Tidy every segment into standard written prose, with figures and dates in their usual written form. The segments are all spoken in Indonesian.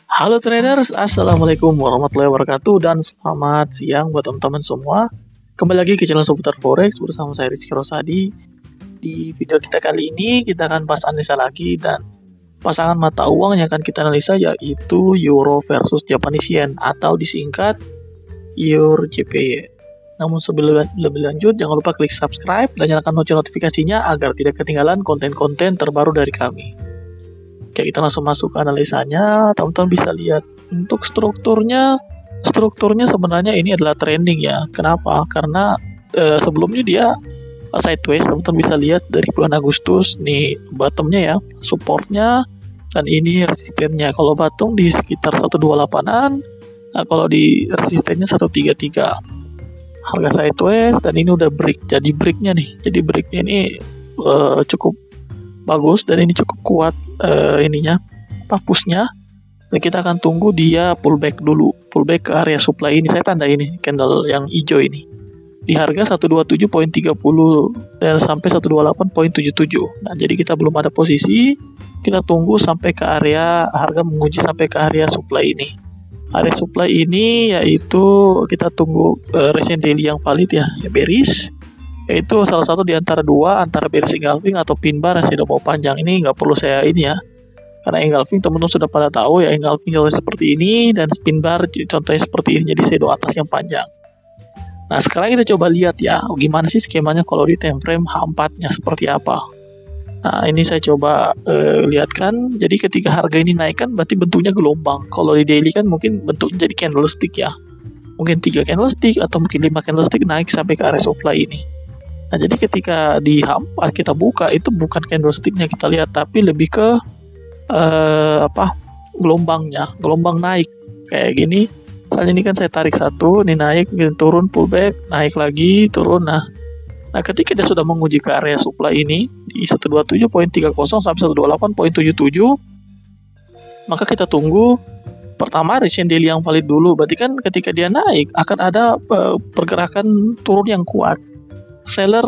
Halo traders, assalamualaikum warahmatullahi wabarakatuh dan selamat siang buat teman-teman semua. Kembali lagi ke channel seputar forex bersama saya Rizky Rosadi. Di video kita kali ini kita akan bahas analisa lagi dan pasangan mata uang yang akan kita analisa yaitu Euro versus Japanese Yen atau disingkat EUR JPY. Namun sebelum lebih lanjut jangan lupa klik subscribe dan nyalakan lonceng notifikasinya agar tidak ketinggalan konten-konten terbaru dari kami. Oke, kita langsung masuk ke analisanya. Teman-teman bisa lihat untuk strukturnya sebenarnya ini adalah trending ya. Kenapa? Karena sebelumnya dia sideways. Teman-teman bisa lihat dari bulan Agustus nih bottomnya ya, supportnya, dan ini resistennya. Kalau bottom di sekitar 128-an, nah kalau di resistennya 133. Harga sideways dan ini udah break. Jadi breaknya ini cukup bagus dan ini cukup kuat pushnya. Dan kita akan tunggu dia pullback ke area supply ini. Saya tanda ini candle yang hijau ini di harga 127.30 dan sampai 128.77. Nah, jadi kita belum ada posisi, kita tunggu sampai ke area harga menguji sampai ke area supply ini. Area supply ini yaitu kita tunggu recent daily yang valid ya bearish, yaitu salah satu di antara dua, antara bearish engulfing atau pin bar yang sudah mau panjang. Ini nggak perlu saya ini ya, karena engulfing teman-teman sudah pada tahu ya, engulfing contohnya seperti ini dan spin bar contohnya seperti ini, jadi shadow atas yang panjang. Nah sekarang kita coba lihat ya gimana sih skemanya kalau di time frame H4 nya seperti apa. Nah ini saya coba lihatkan. Jadi ketika harga ini naik kan berarti bentuknya gelombang. Kalau di daily kan mungkin bentuknya jadi candlestick ya, mungkin 3 candlestick atau mungkin 5 candlestick naik sampai ke area supply ini. Nah, jadi ketika di H4 kita buka itu bukan candlesticknya kita lihat, tapi lebih ke gelombangnya, gelombang naik kayak gini. Misalnya ini kan saya tarik satu, ini naik, kemudian turun, pullback, naik lagi, turun. Nah, ketika dia sudah menguji ke area supply ini di 127.30 sampai 128.77, maka kita tunggu pertama recent daily yang valid dulu. Berarti kan ketika dia naik akan ada pergerakan turun yang kuat. Seller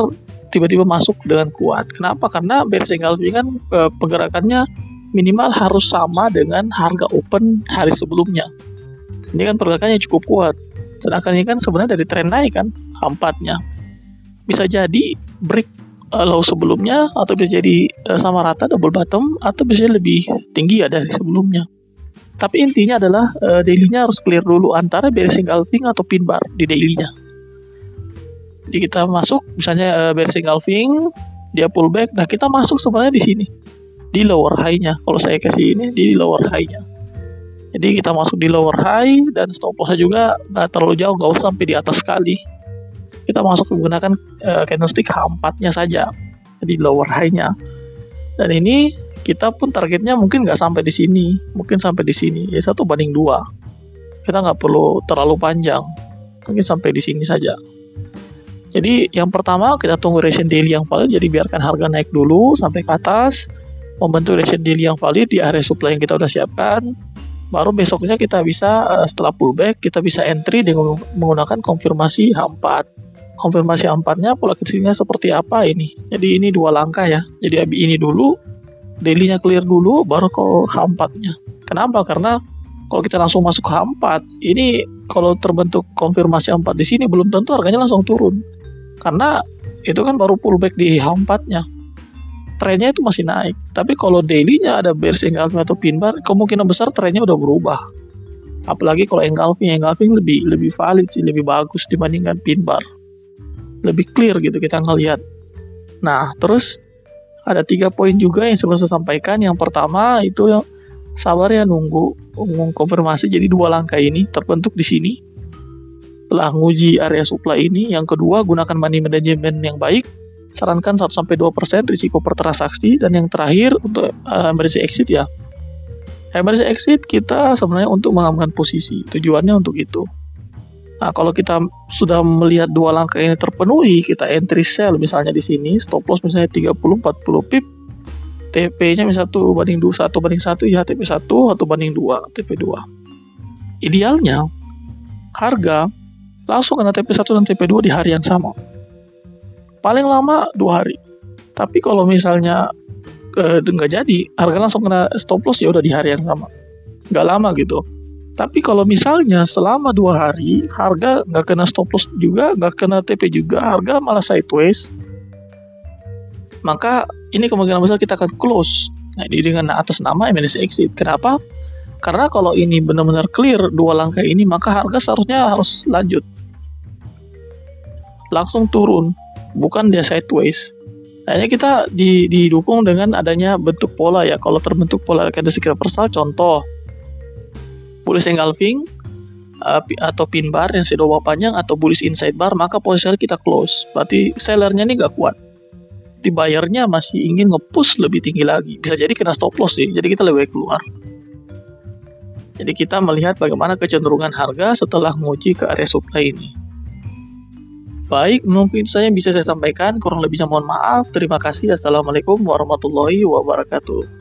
tiba-tiba masuk dengan kuat. Kenapa? Karena bearish engulfing kan pergerakannya minimal harus sama dengan harga open hari sebelumnya. Ini kan pergerakannya cukup kuat. Sedangkan ini kan sebenarnya dari tren naik kan H4-nya. Bisa jadi break low sebelumnya, atau bisa jadi sama rata double bottom, atau bisa lebih tinggi ya dari sebelumnya. Tapi intinya adalah daily-nya harus clear dulu antara bearish engulfing atau pin bar di daily-nya. Jadi kita masuk misalnya bearish engulfing, dia pullback. Nah kita masuk sebenarnya di sini di lower high-nya. Kalau saya kasih ini di lower high-nya. Jadi kita masuk di lower high dan stop loss-nya juga nggak terlalu jauh, nggak usah sampai di atas sekali. Kita masuk menggunakan candlestick H4-nya saja, jadi lower high-nya. Dan ini kita pun targetnya mungkin nggak sampai di sini, mungkin sampai di sini ya 1/2. Kita nggak perlu terlalu panjang, mungkin sampai di sini saja. Jadi yang pertama kita tunggu recent daily yang valid, jadi biarkan harga naik dulu sampai ke atas, membentuk recent daily yang valid di area supply yang kita udah siapkan. Baru besoknya kita bisa setelah pullback kita bisa entry dengan menggunakan konfirmasi H4. Konfirmasi H4-nya pola kecilnya seperti apa ini. Jadi ini 2 langkah ya. Jadi ini dulu, daily-nya clear dulu, baru ke H4-nya. Kenapa? Karena kalau kita langsung masuk ke H4, ini kalau terbentuk konfirmasi H4 di sini belum tentu harganya langsung turun. Karena itu kan baru pullback di H4-nya. Trennya itu masih naik. Tapi kalau daily-nya ada bearish engulfing atau pin bar, kemungkinan besar trennya udah berubah. Apalagi kalau engulfing lebih valid sih, lebih bagus dibandingkan pin bar. Lebih clear gitu kita ngelihat. Nah, terus ada 3 poin juga yang selalu saya sampaikan. Yang pertama itu yang sabar ya, nunggu konfirmasi. Jadi 2 langkah ini terbentuk di sini setelah nguji area supply ini. Yang kedua, gunakan money management yang baik. Sarankan 1-2% risiko per transaksi. Dan yang terakhir untuk emergency exit ya. Emergency exit kita sebenarnya untuk mengamankan posisi. Tujuannya untuk itu. Nah, kalau kita sudah melihat 2 langkah ini terpenuhi, kita entry sell misalnya di sini, stop loss misalnya 30-40 pip, TP-nya misalnya 1/1 ya, TP 1/2, TP 2. Idealnya harga langsung kena TP 1 dan TP 2 di hari yang sama. Paling lama 2 hari. Tapi kalau misalnya nggak jadi, harga langsung kena stop loss ya udah di hari yang sama. nggak lama gitu. Tapi kalau misalnya selama 2 hari harga nggak kena stop loss juga, nggak kena TP juga, harga malah sideways, maka ini kemungkinan besar kita akan close. Nah, ini dengan atas nama emergency exit. Kenapa? Karena kalau ini benar-benar clear 2 langkah ini, maka harga seharusnya harus lanjut, langsung turun, bukan dia sideways. Kayaknya kita didukung dengan adanya bentuk pola ya. Kalau terbentuk pola candlestick reversal, contoh bullish engulfing atau pin bar yang shadow bawah panjang atau bullish inside bar, maka posisi kita close. Berarti sellernya ini nggak kuat. Di buyernya masih ingin nge-push lebih tinggi lagi. Bisa jadi kena stop loss sih. Jadi kita lebih baik keluar. Jadi kita melihat bagaimana kecenderungan harga setelah menguji ke area supply ini. Baik, mungkin itu saja yang bisa saya sampaikan. Kurang lebihnya mohon maaf. Terima kasih. Assalamualaikum warahmatullahi wabarakatuh.